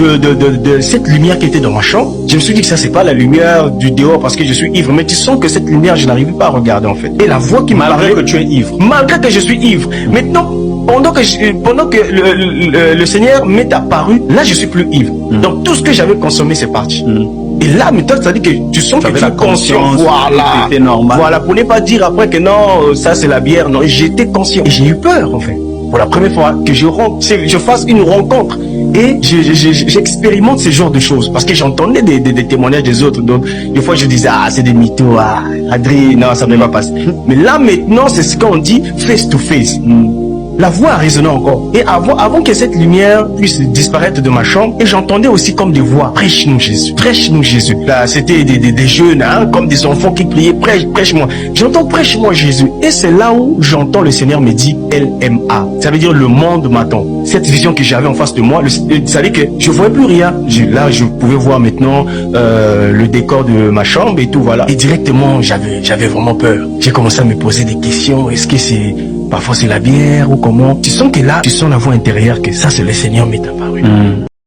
de cette lumière qui était dans ma chambre, je me suis dit que ça c'est pas la lumière du dehors parce que je suis ivre, mais tu sens que cette lumière je n'arrive pas à regarder en fait. Et la voix qui m'a parlé, Malgré que tu es ivre. malgré que je suis ivre. Maintenant, pendant que le Seigneur m'est apparu, là je suis plus ivre. Donc tout ce que j'avais consommé c'est parti. Et là, maintenant, ça dit que tu sens que tu es conscient. Voilà. Voilà, pour ne pas dire après que non, ça c'est la bière. Non, j'étais conscient. Et j'ai eu peur, en fait. Pour la première fois que je fasse une rencontre. Et j'expérimente ce genre de choses. Parce que j'entendais des témoignages des autres. Donc, des fois, je disais, ah, c'est des mythos. Ah, Adrien, non, ça ne va pas passer. Mais là, maintenant, c'est ce qu'on dit face to face. La voix a résonné encore. Et avant que cette lumière puisse disparaître de ma chambre, et j'entendais aussi comme des voix, prêche-nous Jésus, prêche-nous Jésus. Là, c'était des jeunes, hein, comme des enfants qui criaient, prêche-moi. J'entends prêche-moi Jésus. Et c'est là où j'entends le Seigneur me dire LMA. Ça veut dire le monde m'attend. Cette vision que j'avais en face de moi, ça veut dire que je voyais plus rien. Là, je pouvais voir maintenant le décor de ma chambre et tout, voilà. Et directement, j'avais vraiment peur. J'ai commencé à me poser des questions. Est-ce que c'est... Parfois c'est la bière ou comment. Tu sens que là, tu sens la voix intérieure que ça c'est le Seigneur m'est apparu.